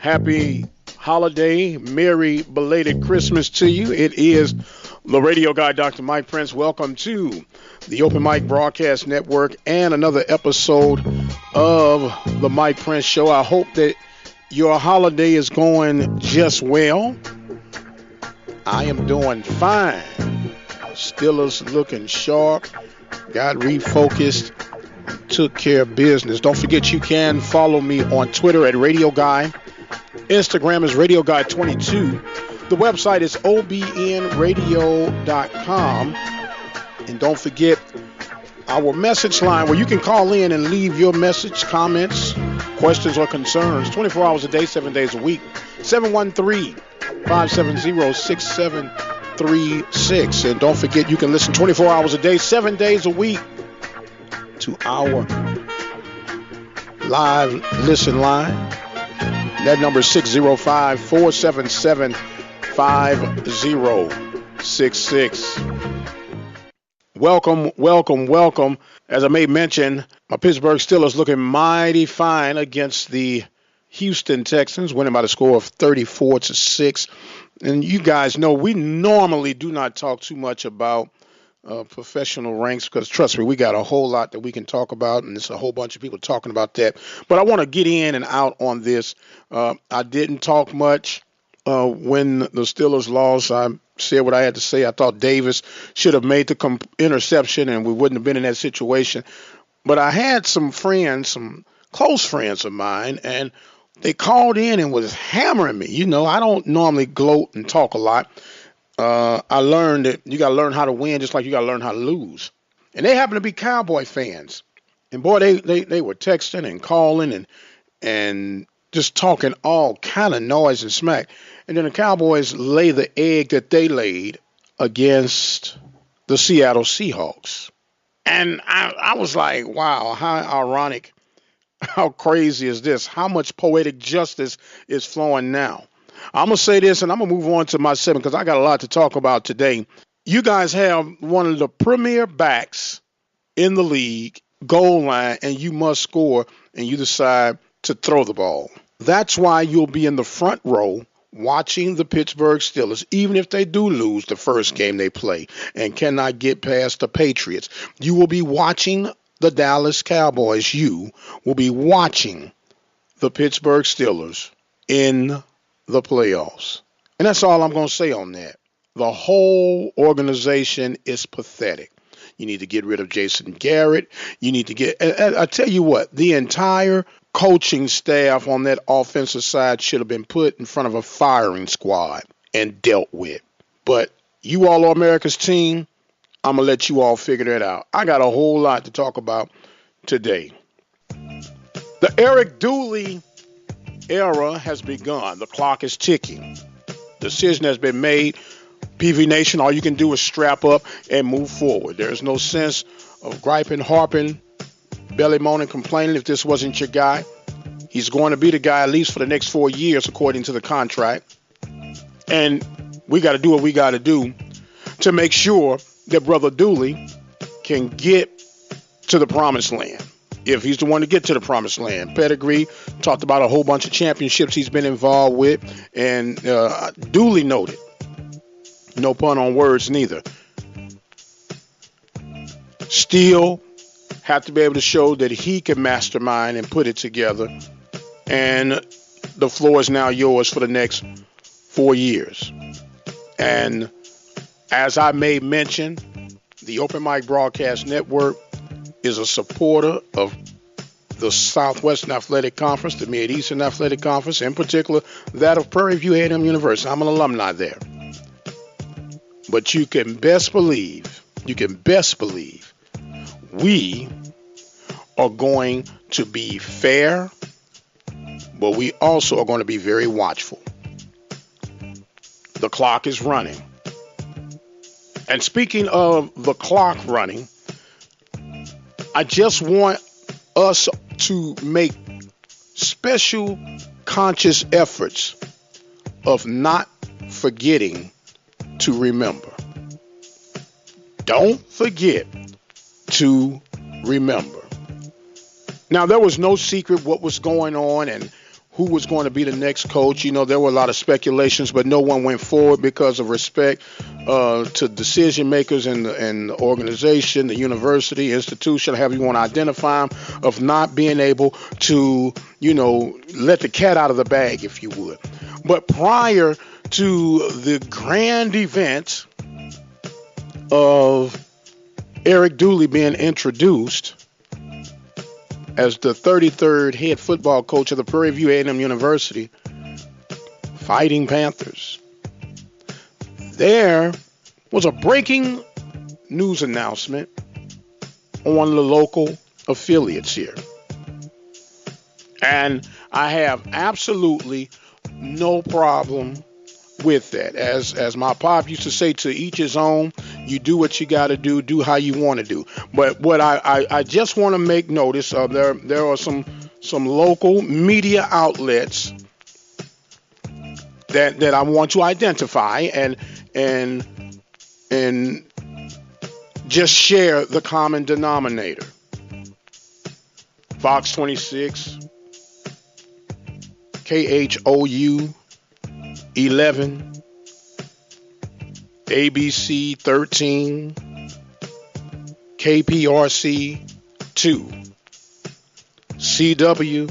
Happy holiday, merry belated Christmas to you. It is the radio guy, Dr. Mike Prince. Welcome to the Open Mic Broadcast Network and another episode of the Mike Prince Show. I hope that your holiday is going just well. I am doing fine. Steelers looking sharp. Got refocused. Took care of business. Don't forget you can follow me on Twitter at Radio Guy. Instagram is Radio Guy 22. The website is obn-radio.com. And don't forget our message line where you can call in and leave your message, comments, questions, or concerns 24 hours a day, 7 days a week. 713-570-6736. And don't forget you can listen 24 hours a day, 7 days a week to our live listen line. That number is 605-477-5066. Welcome. As I may mention, my Pittsburgh Steelers looking mighty fine against the Houston Texans, winning by the score of 34-6. And you guys know we normally do not talk too much about professional ranks because, trust me, we got a whole lot that we can talk about, and there's a whole bunch of people talking about that. But I want to get in and out on this. I didn't talk much when the Steelers lost. I said what I had to say. I thought Davis should have made the interception, and we wouldn't have been in that situation. But I had some friends, some close friends of mine, and they called in and was hammering me. You know, I don't normally gloat and talk a lot. I learned that you got to learn how to win just like you got to learn how to lose. And they happen to be Cowboy fans. And boy, they were texting and calling and just talking all kind of noise and smack. And then the Cowboys lay the egg that they laid against the Seattle Seahawks. And I was like, wow, how ironic, how crazy is this? How much poetic justice is flowing now? I'm going to say this, and I'm going to move on to my segment because I got a lot to talk about today. You guys have one of the premier backs in the league, goal line, and you must score, and you decide to throw the ball. That's why you'll be in the front row watching the Pittsburgh Steelers, even if they do lose the first game they play and cannot get past the Patriots. You will be watching the Dallas Cowboys. You will be watching the Pittsburgh Steelers in the playoffs. And that's all I'm going to say on that. The whole organization is pathetic. You need to get rid of Jason Garrett. You need to get, I tell you what, the entire coaching staff on that offensive side should have been put in front of a firing squad and dealt with. But you all are America's team. I'm going to let you all figure that out. I got a whole lot to talk about today. The Eric Dooley era has begun. The clock is ticking. Decision has been made. PV Nation, all you can do is strap up and move forward. There's no sense of griping, harping, belly moaning, complaining if this wasn't your guy. He's going to be the guy at least for the next 4 years, according to the contract. And we got to do what we got to do to make sure that Brother Dooley can get to the promised land. If he's the one to get to the promised land. Pedigree, talked about a whole bunch of championships he's been involved with, and duly noted. No pun on words neither. Still have to be able to show that he can mastermind and put it together. And the floor is now yours for the next 4 years. And as I may mention, the Open Mic Broadcast Network is a supporter of the Southwestern Athletic Conference, the Mid-Eastern Athletic Conference, in particular that of Prairie View A&M University. I'm an alumni there. But you can best believe, we are going to be fair, but we also are going to be very watchful. The clock is running. And speaking of the clock running, I just want us to make special conscious efforts of not forgetting to remember. Don't forget to remember. Now, there was no secret what was going on and who was going to be the next coach. You know, there were a lot of speculations, but no one went forward because of respect to decision makers in the organization, the university, institution, however you want to identify them, of not being able to, let the cat out of the bag, if you would. But prior to the grand event of Eric Dooley being introduced as the 33rd head football coach of the Prairie View A&M University Fighting Panthers, there was a breaking news announcement on one of the local affiliates here. And I have absolutely no problem with that. As my pop used to say, to each his own. You do what you got to do how you want to do. But what I just want to make notice of, there are some local media outlets that I want to identify and just share the common denominator. Fox 26, KHOU 11, ABC 13, KPRC 2, CW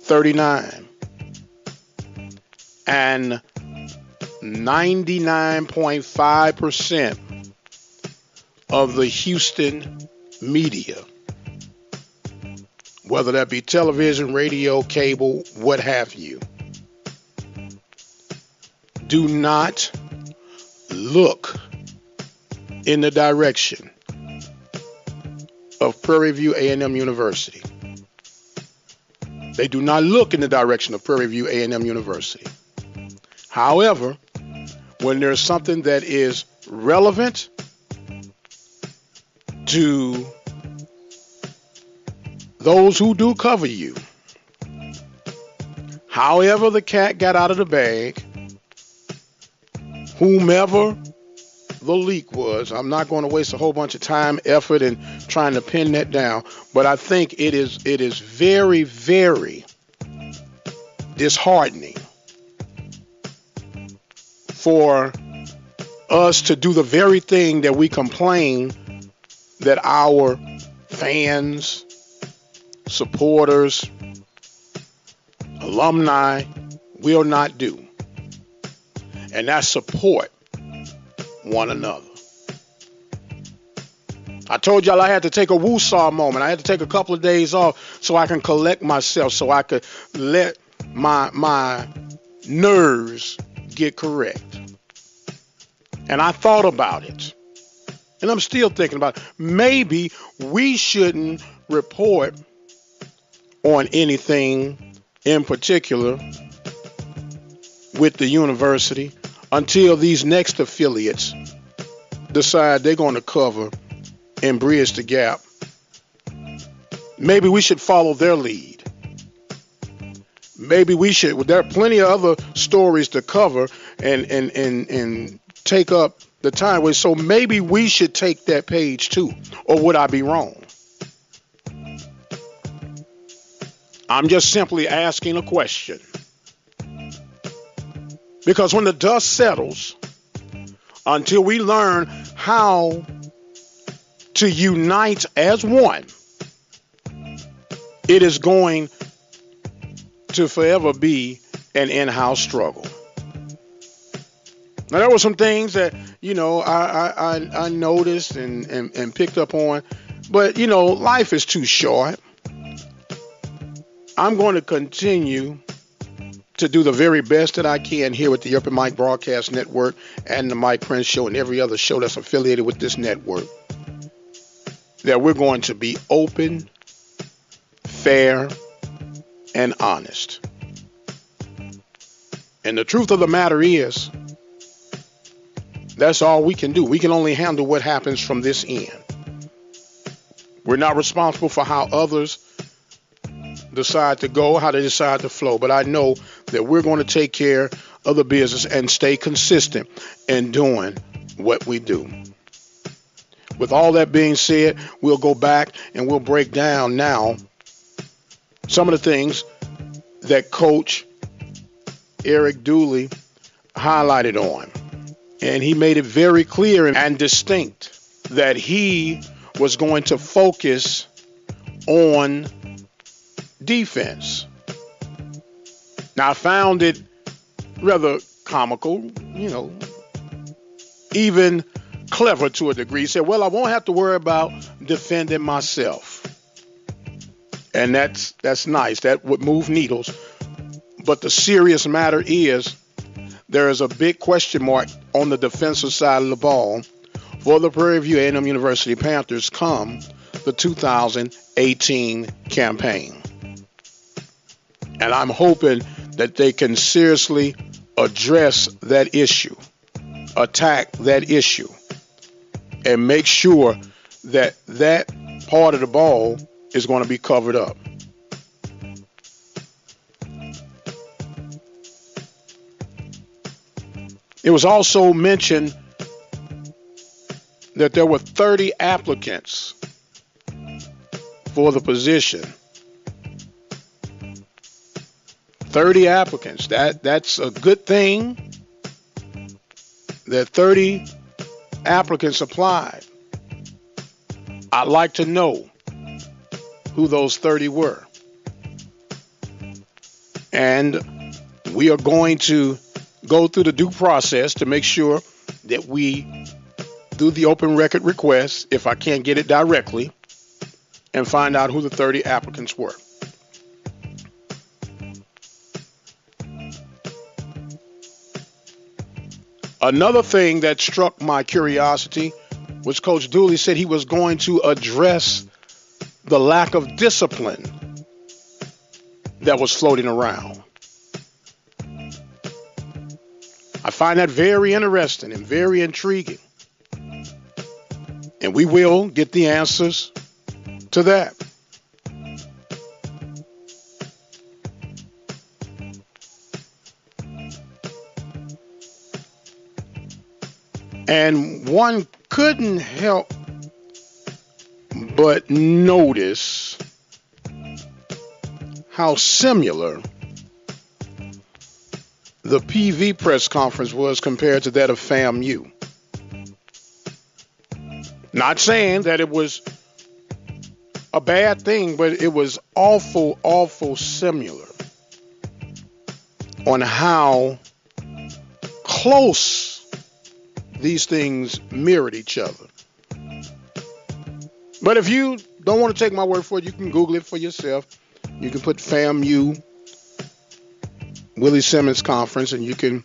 39, and 99.5% of the Houston media, whether that be television, radio, cable, what have you, do not look in the direction of Prairie View A&M University. They do not look in the direction of Prairie View A&M University. However, when there's something that is relevant to those who do cover you, however the cat got out of the bag, whomever the leak was, I'm not going to waste a whole bunch of time, effort, and trying to pin that down. But I think it is very, very disheartening for us to do the very thing that we complain that our fans, supporters, alumni will not do. And that's support one another. I told y'all I had to take a woosah moment. I had to take a couple of days off so I can collect myself, so I could let my nerves get correct. And I thought about it. And I'm still thinking about it. Maybe we shouldn't report on anything in particular with the university until these next affiliates decide they're going to cover and bridge the gap. Maybe we should follow their lead. Maybe we should. There are plenty of other stories to cover and take up the time with. So maybe we should take that page too. Or would I be wrong? I'm just simply asking a question. Because when the dust settles, until we learn how to unite as one, it is going to forever be an in-house struggle. Now, there were some things that, I noticed and picked up on, but, life is too short. I'm going to continue to do the very best that I can here with the Upper Mike Broadcast Network and the Mike Prince Show and every other show that's affiliated with this network, that we're going to be open, fair, and honest. And the truth of the matter is, that's all we can do. We can only handle what happens from this end. We're not responsible for how others decide to go, how they decide to flow. But I know that we're going to take care of the business and stay consistent in doing what we do. With all that being said, we'll go back and we'll break down now some of the things that Coach Eric Dooley highlighted on. And he made it very clear and distinct that he was going to focus on defense. Now, I found it rather comical, even clever to a degree. He said, well, I won't have to worry about defending myself. And that's nice. That would move needles. But the serious matter is there is a big question mark on the defensive side of the ball for the Prairie View A&M University Panthers come the 2018 campaign. And I'm hoping that they can seriously address that issue, attack that issue, and make sure that that part of the ball is going to be covered up. It was also mentioned that there were 30 applicants for the position. 30 applicants. That's a good thing that 30 applicants applied. I'd like to know who those 30 were. And we are going to go through the due process to make sure that we do the open record request, if I can't get it directly, and find out who the 30 applicants were. Another thing that struck my curiosity was Coach Dooley said he was going to address the lack of discipline that was floating around. I find that very interesting and very intriguing. And we will get the answers to that. And one couldn't help but notice how similar the PV press conference was compared to that of FAMU. Not saying that it was a bad thing, but it was awful similar on how close these things mirrored each other. But if you don't want to take my word for it, you can Google it for yourself. You can put FAMU Willie Simmons Conference, and you can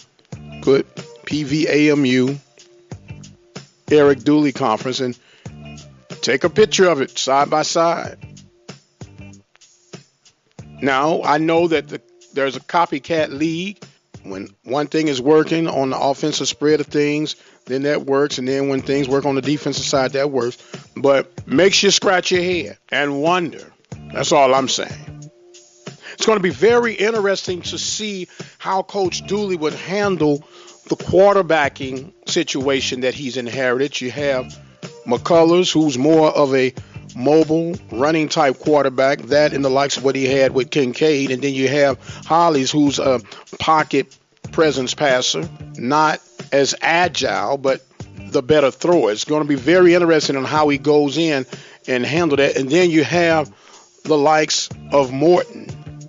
put PVAMU Eric Dooley Conference and take a picture of it side by side. Now, I know that there's a copycat league. When one thing is working on the offensive spread of things, then that works. And then when things work on the defensive side, that works. But makes you scratch your head and wonder. That's all I'm saying. It's going to be very interesting to see how Coach Dooley would handle the quarterbacking situation that he's inherited. You have McCullers, who's more of a mobile running type quarterback, that in the likes of what he had with Kincaid. And then you have Hollies, who's a pocket presence passer, not as agile, but the better thrower. It's going to be very interesting on how he goes in and handle that. And then you have the likes of Morton,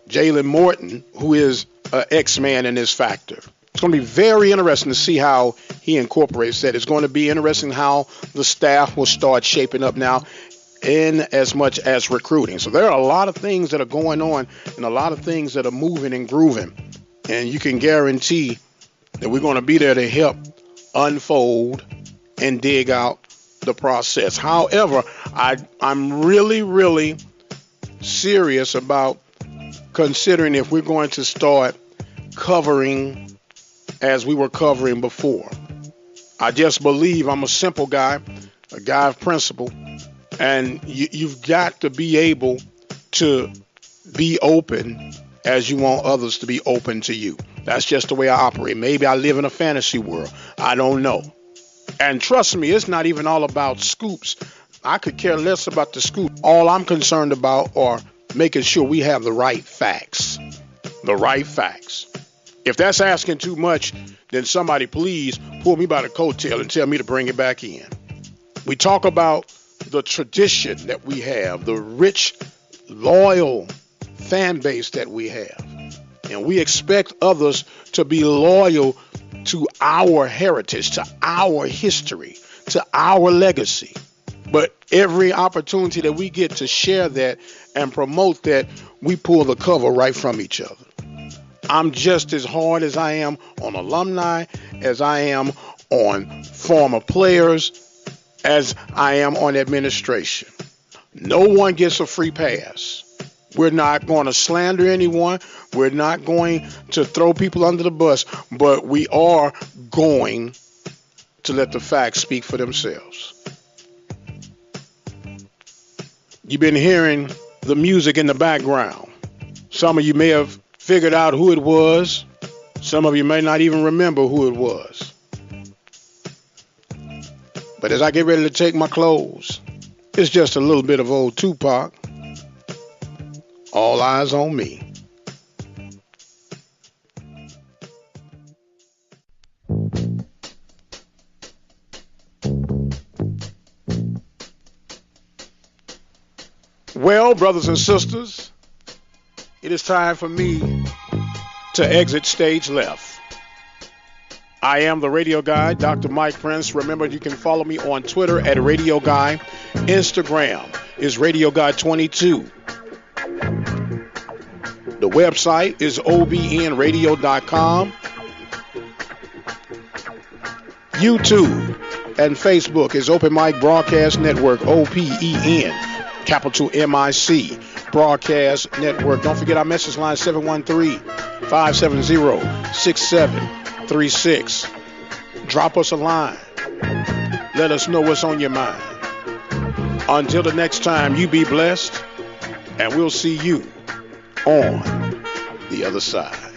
Jalen Morton, who is an X-Man in this factor. It's going to be very interesting to see how he incorporates that. It's going to be interesting how the staff will start shaping up now in as much as recruiting. So there are a lot of things that are going on and a lot of things that are moving and grooving. And you can guarantee that we're going to be there to help unfold and dig out the process. However, I'm really serious about considering if we're going to start covering as we were covering before. I just believe I'm a simple guy, a guy of principle, and you've got to be able to be open as you want others to be open to you. That's just the way I operate. Maybe I live in a fantasy world. I don't know. And trust me, it's not even all about scoops. I could care less about the scoop. All I'm concerned about are making sure we have the right facts. the right facts. If that's asking too much, then somebody please pull me by the coattail and tell me to bring it back in. We talk about the tradition that we have, the rich, loyal fan base that we have. And we expect others to be loyal to our heritage, to our history, to our legacy. But every opportunity that we get to share that and promote that, we pull the cover right from each other. I'm just as hard as I am on alumni, as I am on former players, as I am on administration. No one gets a free pass. We're not going to slander anyone. We're not going to throw people under the bus, but we are going to let the facts speak for themselves. You've been hearing the music in the background. Some of you may have figured out who it was. Some of you may not even remember who it was. But as I get ready to take my clothes, it's just a little bit of old Tupac. All eyes on me. Well, brothers and sisters, it is time for me to exit stage left. I am the radio guy, Dr. Mike Prince. Remember, you can follow me on Twitter at Radio Guy. Instagram is Radio Guy 22. The website is obn-radio.com. YouTube and Facebook is Open Mic Broadcast Network, OPEN, capital MIC, Broadcast Network. Don't forget our message line, 713-570-6736. Drop us a line. Let us know what's on your mind. Until the next time, you be blessed, and we'll see you on the other side.